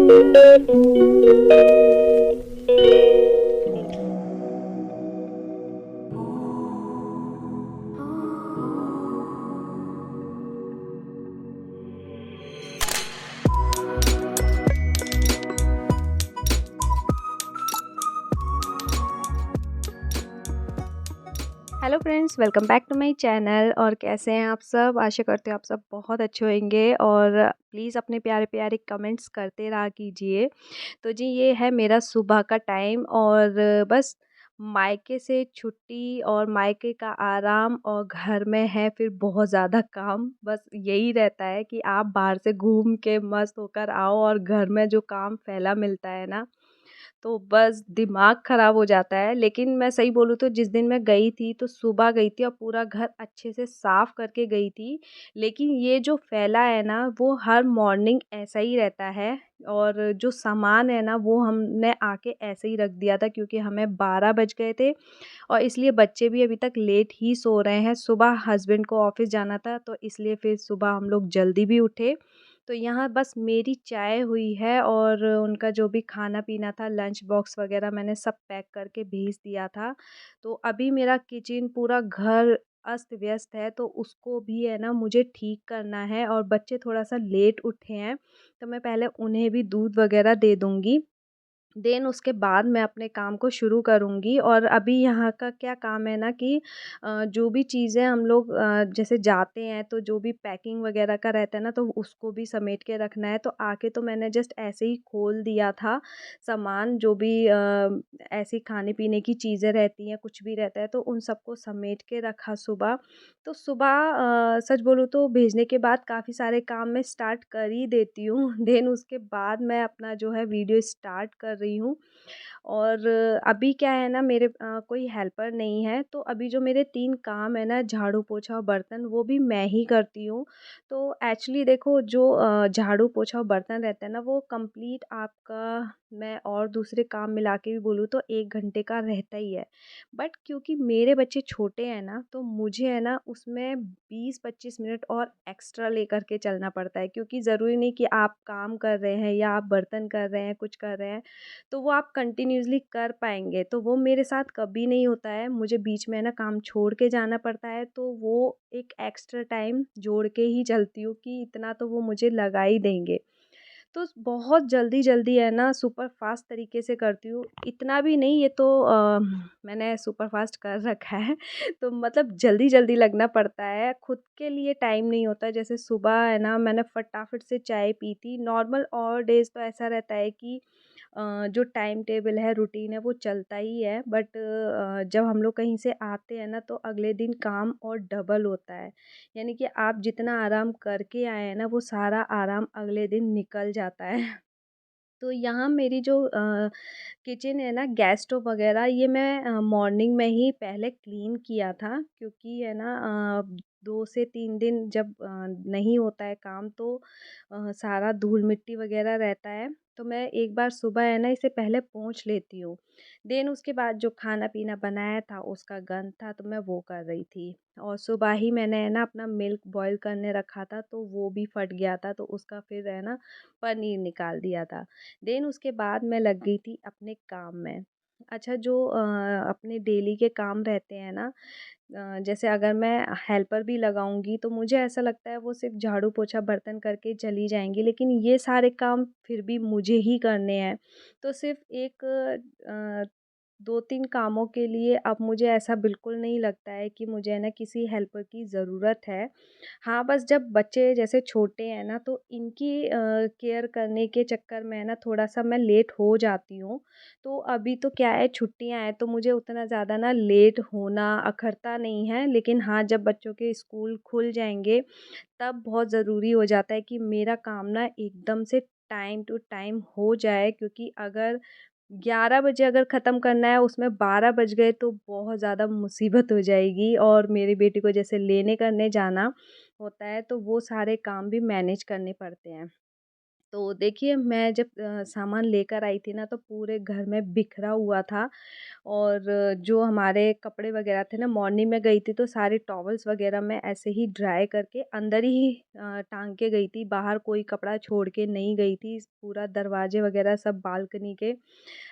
Hello friends, welcome back to my channel. और कैसे हैं आप सब? आशा करते हैं आप सब बहुत अच्छे होंगे और प्लीज़ अपने प्यारे प्यारे कमेंट्स करते रहा कीजिए। तो जी, ये है मेरा सुबह का टाइम और बस मायके से छुट्टी और मायके का आराम और घर में है फिर बहुत ज़्यादा काम। बस यही रहता है कि आप बाहर से घूम के मस्त होकर आओ और घर में जो काम फैला मिलता है ना, तो बस दिमाग ख़राब हो जाता है। लेकिन मैं सही बोलूँ तो जिस दिन मैं गई थी तो सुबह गई थी और पूरा घर अच्छे से साफ़ करके गई थी। लेकिन ये जो फैला है ना, वो हर मॉर्निंग ऐसा ही रहता है। और जो सामान है ना, वो हमने आके ऐसे ही रख दिया था क्योंकि हमें 12 बज गए थे और इसलिए बच्चे भी अभी तक लेट ही सो रहे हैं। सुबह हस्बैंड को ऑफ़िस जाना था तो इसलिए फिर सुबह हम लोग जल्दी भी उठे। तो यहाँ बस मेरी चाय हुई है और उनका जो भी खाना-पीना था, लंच बॉक्स वग़ैरह मैंने सब पैक करके भेज दिया था। तो अभी मेरा किचन पूरा घर अस्त-व्यस्त है, तो उसको भी है ना मुझे ठीक करना है और बच्चे थोड़ा-सा लेट उठे हैं, तो मैं पहले उन्हें भी दूध वग़ैरह दे दूँगी। देन उसके बाद मैं अपने काम को शुरू करूँगी। और अभी यहाँ का क्या काम है ना कि जो भी चीज़ें हम लोग जैसे जाते हैं तो जो भी पैकिंग वगैरह का रहता है ना, तो उसको भी समेट के रखना है। तो आके तो मैंने जस्ट ऐसे ही खोल दिया था सामान, जो भी ऐसी खाने-पीने की चीज़ें रहती हैं, कुछ भी रहता है तो उन सबको समेट के रखा सुबह। तो सुबह सच बोलूँ तो भेजने के बाद काफ़ी सारे काम मैं स्टार्ट कर ही देती हूँ। देन उसके बाद मैं अपना जो है वीडियो स्टार्ट कर रही हूँ। और अभी क्या है ना, मेरे कोई हेल्पर नहीं है, तो अभी जो मेरे 3 काम है ना, झाड़ू, पोछा और बर्तन, वो भी मैं ही करती हूँ। तो एक्चुअली देखो, जो झाड़ू, पोछा और बर्तन रहता है ना, वो कंप्लीट आपका, मैं और दूसरे काम मिला के भी बोलूँ तो 1 घंटे का रहता ही है। बट क्योंकि मेरे बच्चे छोटे हैं ना, तो मुझे है ना उसमें 20-25 मिनट और एक्स्ट्रा लेकर के चलना पड़ता है, क्योंकि ज़रूरी नहीं कि आप काम कर रहे हैं या आप बर्तन कर रहे हैं, कुछ कर रहे हैं, तो वो आप कंटिन्यूअसली कर पाएँगे। तो वो मेरे साथ कभी नहीं होता है, मुझे बीच में है ना काम छोड़ के जाना पड़ता है, तो वो एक एक्स्ट्रा टाइम जोड़ के ही चलती हूँ कि इतना तो वो मुझे लगा ही देंगे। तो बहुत जल्दी-जल्दी है ना सुपर फ़ास्ट तरीके से करती हूँ। इतना भी नहीं, ये तो मैंने सुपर फ़ास्ट कर रखा है। तो मतलब जल्दी-जल्दी लगना पड़ता है, खुद के लिए टाइम नहीं होता। जैसे सुबह है ना, मैंने फटाफट से चाय पी थी। नॉर्मल और डेज़ तो ऐसा रहता है कि जो टाइम टेबल है, रूटीन है, वो चलता ही है। बट जब हम लोग कहीं से आते हैं ना, तो अगले दिन काम और डबल होता है। यानी कि आप जितना आराम करके आए हैं ना, वो सारा आराम अगले दिन निकल जाता है। तो यहाँ मेरी जो किचन है ना, गैस स्टोव वगैरह, ये मैं मॉर्निंग में ही पहले क्लीन किया था, क्योंकि है ना 2 से 3 दिन जब नहीं होता है काम, तो सारा धूल मिट्टी वगैरह रहता है, तो मैं एक बार सुबह है ना इसे पहले पोंछ लेती हूँ। देन उसके बाद जो खाना-पीना बनाया था उसका गंद था, तो मैं वो कर रही थी। और सुबह ही मैंने है ना अपना मिल्क बॉयल करने रखा था, तो वो भी फट गया था, तो उसका फिर है ना पनीर निकाल दिया था। देन उसके बाद मैं लग गई थी अपने काम में। अच्छा, जो अपने डेली के काम रहते हैं ना, जैसे अगर मैं हेल्पर भी लगाऊँगी तो मुझे ऐसा लगता है वो सिर्फ़ झाड़ू, पोछा, बर्तन करके चली जाएँगी, लेकिन ये सारे काम फिर भी मुझे ही करने हैं। तो सिर्फ़ एक 2-3 कामों के लिए अब मुझे ऐसा बिल्कुल नहीं लगता है कि मुझे है ना किसी हेल्पर की ज़रूरत है। हाँ, बस जब बच्चे जैसे छोटे हैं ना, तो इनकी केयर करने के चक्कर में है ना थोड़ा-सा मैं लेट हो जाती हूँ। तो अभी तो क्या है, छुट्टियाँ हैं, तो मुझे उतना ज़्यादा ना लेट होना अखरता नहीं है। लेकिन हाँ, जब बच्चों के स्कूल खुल जाएँगे, तब बहुत ज़रूरी हो जाता है कि मेरा काम ना एकदम से टाइम टू टाइम हो जाए, क्योंकि अगर 11 बजे अगर ख़त्म करना है, उसमें 12 बज गए तो बहुत ज़्यादा मुसीबत हो जाएगी। और मेरी बेटी को जैसे लेने करने जाना होता है, तो वो सारे काम भी मैनेज करने पड़ते हैं। तो देखिए मैं जब सामान लेकर आई थी ना तो पूरे घर में बिखरा हुआ था। और जो हमारे कपड़े वगैरह थे ना, मॉर्निंग में गई थी तो सारे टॉवल्स वगैरह मैं ऐसे ही ड्राई करके अंदर ही टांग के गई थी, बाहर कोई कपड़ा छोड़ के नहीं गई थी। पूरा दरवाजे वगैरह सब बालकनी के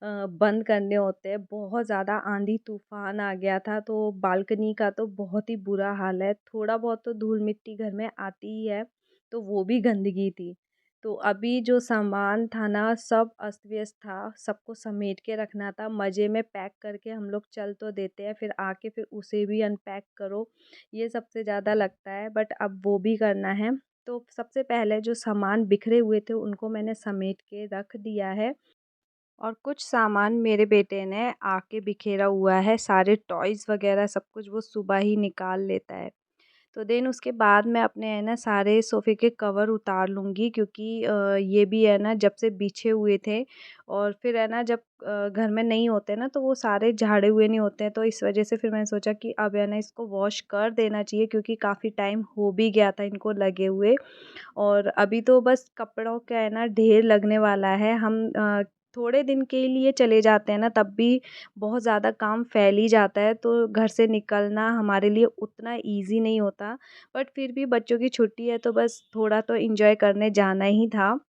बंद करने होते हैं। बहुत ज़्यादा आंधी तूफान आ गया था तो बालकनी का तो बहुत ही बुरा हाल है। थोड़ा बहुत तो धूल मिट्टी घर में आती ही है, तो वो भी गंदगी थी। तो अभी जो सामान था ना सब अस्त-व्यस्त था, सबको समेट के रखना था। मज़े में पैक करके हम लोग चल तो देते हैं, फिर आके फिर उसे भी अनपैक करो, ये सबसे ज़्यादा लगता है, बट अब वो भी करना है। तो सबसे पहले जो सामान बिखरे हुए थे उनको मैंने समेट के रख दिया है। और कुछ सामान मेरे बेटे ने आके बिखेरा हुआ है, सारे टॉयज़ वग़ैरह सब कुछ वो सुबह ही निकाल लेता है। तो देन उसके बाद मैं अपने है ना सारे सोफ़े के कवर उतार लूँगी, क्योंकि ये भी है ना जब से बिछे हुए थे और फिर है ना जब घर में नहीं होते ना तो वो सारे झाड़े हुए नहीं होते हैं, तो इस वज़ह से फिर मैंने सोचा कि अब है ना इसको वॉश कर देना चाहिए, क्योंकि काफ़ी टाइम हो भी गया था इनको लगे हुए। और अभी तो बस कपड़ों का है ना ढेर लगने वाला है। हम थोड़े दिन के लिए चले जाते हैं ना तब भी बहुत ज़्यादा काम फैल ही जाता है, तो घर से निकलना हमारे लिए उतना ईज़ी नहीं होता। बट फिर भी बच्चों की छुट्टी है तो बस थोड़ा तो एन्जॉय करने जाना ही था।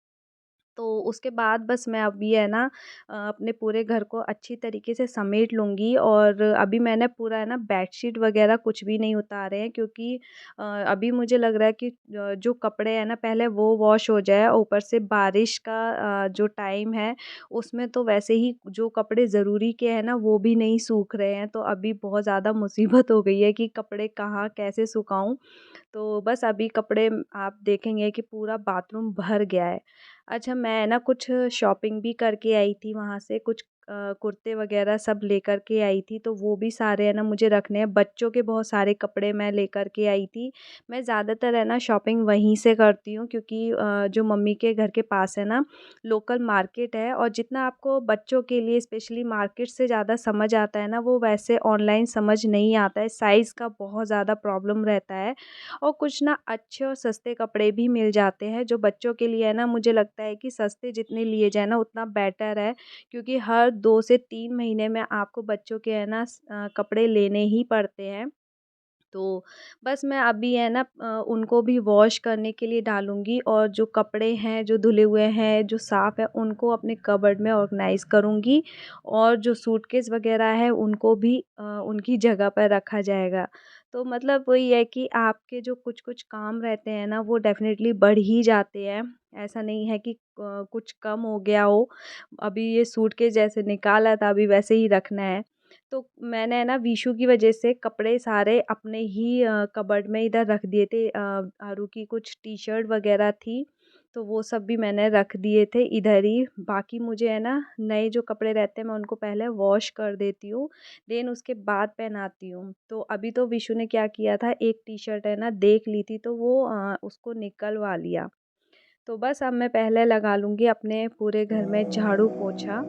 तो उसके बाद बस मैं अभी है ना अपने पूरे घर को अच्छी तरीके से समेट लूँगी। और अभी मैंने पूरा है ना बेडशीट वग़ैरह कुछ भी नहीं उतारे हैं, क्योंकि अभी मुझे लग रहा है कि जो कपड़े हैं ना पहले वो वॉश हो जाए, और ऊपर से बारिश का जो टाइम है उसमें तो वैसे ही जो कपड़े ज़रूरी के हैं ना वो भी नहीं सूख रहे हैं। तो अभी बहुत ज़्यादा मुसीबत हो गई है कि कपड़े कहाँ कैसे सुखाऊँ। तो बस अभी कपड़े आप देखेंगे कि पूरा बाथरूम भर गया है। अच्छा, मैं ना कुछ शॉपिंग भी करके आई थी वहाँ से, कुछ कुर्ते वग़ैरह सब लेकर के आई थी, तो वो भी सारे है ना मुझे रखने हैं। बच्चों के बहुत सारे कपड़े मैं लेकर के आई थी। मैं ज़्यादातर है ना शॉपिंग वहीं से करती हूँ, क्योंकि जो मम्मी के घर के पास है ना लोकल मार्केट है, और जितना आपको बच्चों के लिए स्पेशली मार्केट से ज़्यादा समझ आता है ना वो वैसे ऑनलाइन समझ नहीं आता है। साइज़ का बहुत ज़्यादा प्रॉब्लम रहता है। और कुछ ना अच्छे और सस्ते कपड़े भी मिल जाते हैं जो बच्चों के लिए है ना, मुझे लगता है कि सस्ते जितने लिए जाए ना उतना बेटर है, क्योंकि हर 2 से 3 महीने में आपको बच्चों के है ना कपड़े लेने ही पड़ते हैं। तो बस मैं अभी है ना उनको भी वॉश करने के लिए डालूँगी, और जो कपड़े हैं जो धुले हुए हैं, जो साफ़ है उनको अपने कबर्ड में ऑर्गनाइज़ करूँगी। और जो सूटकेस वग़ैरह है उनको भी उनकी जगह पर रखा जाएगा। तो मतलब वही है कि आपके जो कुछ-कुछ काम रहते हैं ना वो डेफ़िनेटली बढ़ ही जाते हैं। ऐसा नहीं है कि कुछ कम हो गया हो। अभी ये सूटकेस जैसे निकाला था अभी वैसे ही रखना है। तो मैंने है ना विशु की वजह से कपड़े सारे अपने ही कबर्ड में इधर रख दिए थे। आरू की कुछ टी-शर्ट वग़ैरह थी, तो वो सब भी मैंने रख दिए थे इधर ही। बाकी मुझे है ना नए जो कपड़े रहते हैं मैं उनको पहले वॉश कर देती हूँ, देन उसके बाद पहनाती हूँ। तो अभी तो विशु ने क्या किया था, एक टी-शर्ट है ना देख ली थी तो वो उसको निकलवा लिया। तो बस अब मैं पहले लगा लूँगी अपने पूरे घर में झाड़ू-पोछा।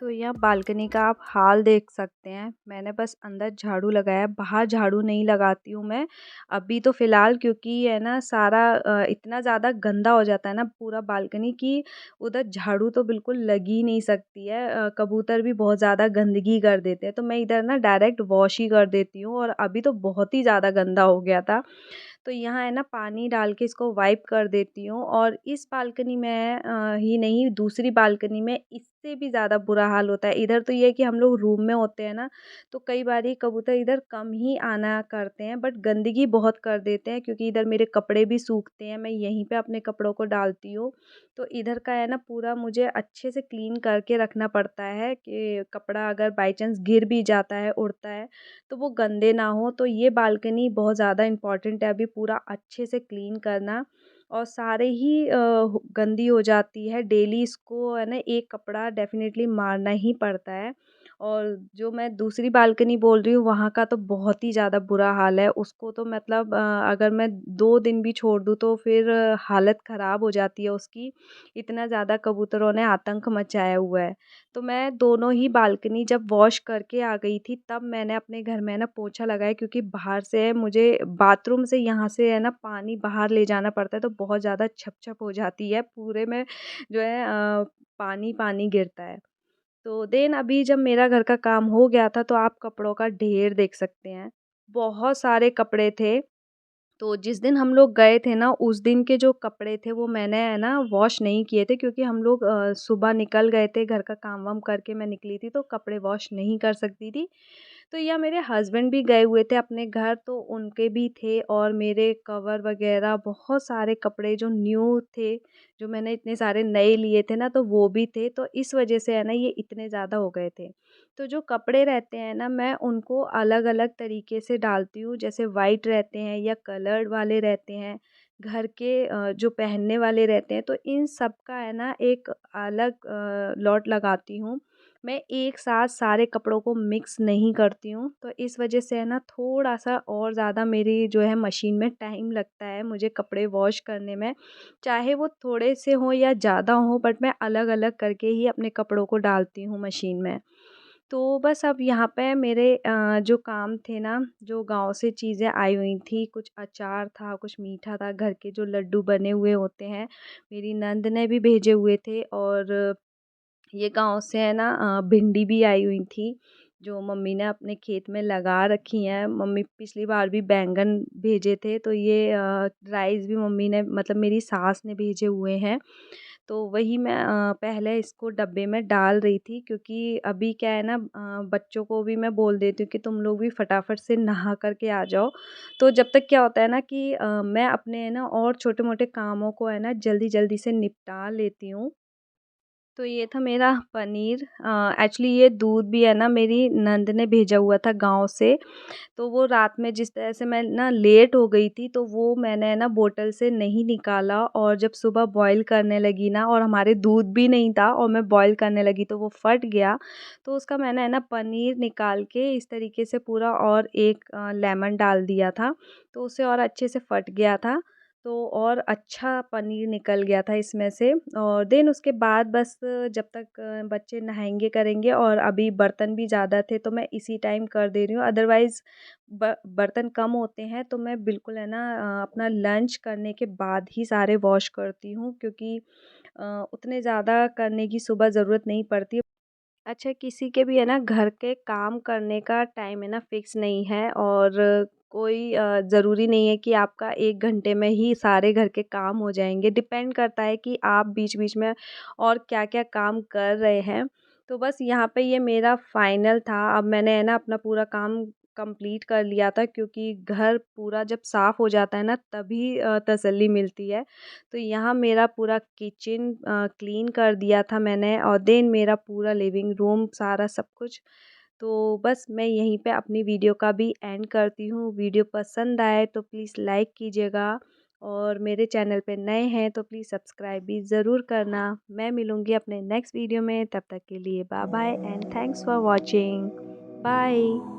तो यहाँ बालकनी का आप हाल देख सकते हैं। मैंने बस अंदर झाड़ू लगाया, बाहर झाड़ू नहीं लगाती हूँ मैं अभी तो फ़िलहाल, क्योंकि है ना सारा इतना ज़्यादा गंदा हो जाता है ना पूरा बालकनी कि उधर झाड़ू तो बिल्कुल लग ही नहीं सकती है। कबूतर भी बहुत ज़्यादा गंदगी कर देते हैं, तो मैं इधर ना डायरेक्ट वॉश ही कर देती हूँ, और अभी तो बहुत ही ज़्यादा गंदा हो गया था। तो यहाँ है ना पानी डाल के इसको वाइप कर देती हूँ, और इस बालकनी में ही नहीं दूसरी बालकनी में इससे भी ज़्यादा बुरा हाल होता है। इधर तो ये है कि हम लोग रूम में होते हैं ना, तो कई बारी कबूतर इधर कम ही आना करते हैं, बट गंदगी बहुत कर देते हैं, क्योंकि इधर मेरे कपड़े भी सूखते हैं, मैं यहीं पे अपने कपड़ों को डालती हूँ। तो इधर का है ना पूरा मुझे अच्छे से क्लीन करके रखना पड़ता है कि कपड़ा अगर बाई चांस गिर भी जाता है, उड़ता है, तो वो गंदे ना हो। तो ये बालकनी बहुत ज़्यादा इम्पोर्टेंट है अभी पूरा अच्छे से क्लीन करना। और सारे ही गंदी हो जाती है। डेली इसको है ना एक कपड़ा डेफ़िनेटली मारना ही पड़ता है। और जो मैं दूसरी बालकनी बोल रही हूँ वहाँ का तो बहुत ही ज़्यादा बुरा हाल है। उसको तो मतलब अगर मैं 2 दिन भी छोड़ दूँ तो फिर हालत ख़राब हो जाती है उसकी। इतना ज़्यादा कबूतरों ने आतंक मचाया हुआ है। तो मैं दोनों ही बालकनी जब वॉश करके आ गई थी तब मैंने अपने घर में है ना पोछा लगाया, क्योंकि बाहर से मुझे बाथरूम से यहाँ से है ना पानी बाहर ले जाना पड़ता है, तो बहुत ज़्यादा छप-छप हो जाती है। पूरे में जो है पानी-पानी गिरता है। तो देन अभी जब मेरा घर का काम हो गया था तो आप कपड़ों का ढेर देख सकते हैं। बहुत सारे कपड़े थे। तो जिस दिन हम लोग गए थे ना, उस दिन के जो कपड़े थे वो मैंने है ना वॉश नहीं किए थे, क्योंकि हम लोग सुबह निकल गए थे, घर का काम वाम करके मैं निकली थी तो कपड़े वॉश नहीं कर सकती थी। तो या मेरे हस्बैंड भी गए हुए थे अपने घर तो उनके भी थे, और मेरे कवर वगैरह बहुत सारे कपड़े जो न्यू थे, जो मैंने इतने सारे नए लिए थे ना तो वो भी थे। तो इस वज़ह से है ना ये इतने ज़्यादा हो गए थे। तो जो कपड़े रहते हैं ना मैं उनको अलग-अलग तरीके से डालती हूँ, जैसे वाइट रहते हैं या कलर्ड वाले रहते हैं, घर के जो पहनने वाले रहते हैं, तो इन सब का है ना एक अलग लॉट लगाती हूँ। मैं एक साथ सारे कपड़ों को मिक्स नहीं करती हूँ, तो इस वजह से है ना थोड़ा-सा और ज़्यादा मेरी जो है मशीन में टाइम लगता है मुझे कपड़े वॉश करने में। चाहे वो थोड़े से हों या ज़्यादा हों, बट मैं अलग-अलग करके ही अपने कपड़ों को डालती हूँ मशीन में। तो बस अब यहाँ पे मेरे जो काम थे ना, जो गाँव से चीज़ें आई हुई थी, कुछ अचार था, कुछ मीठा था, घर के जो लड्डू बने हुए होते हैं, मेरी नंद ने भी भेजे हुए थे। और ये गाँव से है ना भिंडी भी आई हुई थी, जो मम्मी ने अपने खेत में लगा रखी हैं। मम्मी पिछली बार भी बैंगन भेजे थे, तो ये राइस भी मम्मी ने मतलब मेरी सास ने भेजे हुए हैं। तो वही मैं पहले इसको डब्बे में डाल रही थी, क्योंकि अभी क्या है ना बच्चों को भी मैं बोल देती हूँ कि तुम लोग भी फटाफट से नहा कर के आ जाओ। तो जब तक क्या होता है ना कि मैं अपने है ना और छोटे-मोटे कामों को है ना जल्दी-जल्दी से निपटा लेती हूँ। तो ये था मेरा पनीर। एक्चुअली ये दूध भी है ना मेरी नंद ने भेजा हुआ था गाँव से। तो वो रात में जिस तरह से मैं ना लेट हो गई थी तो वो मैंने ना बोतल से नहीं निकाला, और जब सुबह बॉईल करने लगी ना और हमारे दूध भी नहीं था और मैं बॉईल करने लगी तो वो फट गया। तो उसका मैंने है ना पनीर निकाल के इस तरीके से पूरा और एक लेमन डाल दिया था, तो उससे और अच्छे से फट गया था। तो और अच्छा पनीर निकल गया था इसमें से। और देन उसके बाद बस जब तक बच्चे नहाएँगे करेंगे, और अभी बर्तन भी ज़्यादा थे तो मैं इसी टाइम कर दे रही हूँ। अदरवाइज़ बर्तन कम होते हैं तो मैं बिल्कुल है ना अपना लंच करने के बाद ही सारे वॉश करती हूँ, क्योंकि उतने ज़्यादा करने की सुबह ज़रूरत नहीं पड़ती। अच्छा, किसी के भी है ना घर के काम करने का टाइम है ना फ़िक्स नहीं है, और कोई ज़रूरी नहीं है कि आपका 1 घंटे में ही सारे घर के काम हो जाएँगे। डिपेंड करता है कि आप बीच-बीच में और क्या-क्या काम कर रहे हैं। तो बस यहाँ पे ये मेरा फाइनल था। अब मैंने है ना अपना पूरा काम कंप्लीट कर लिया था, क्योंकि घर पूरा जब साफ़ हो जाता है ना तभी तसल्ली मिलती है। तो यहाँ मेरा पूरा किचन क्लीन कर दिया था मैंने, और देन मेरा पूरा लिविंग रूम सारा सब कुछ। तो बस मैं यहीं पे अपनी वीडियो का भी एंड करती हूँ। वीडियो पसंद आए तो प्लीज़ लाइक कीजिएगा, और मेरे चैनल पे नए हैं तो प्लीज़ सब्सक्राइब भी ज़रूर करना। मैं मिलूँगी अपने नेक्स्ट वीडियो में, तब तक के लिए bye bye and thanks for watching. Bye.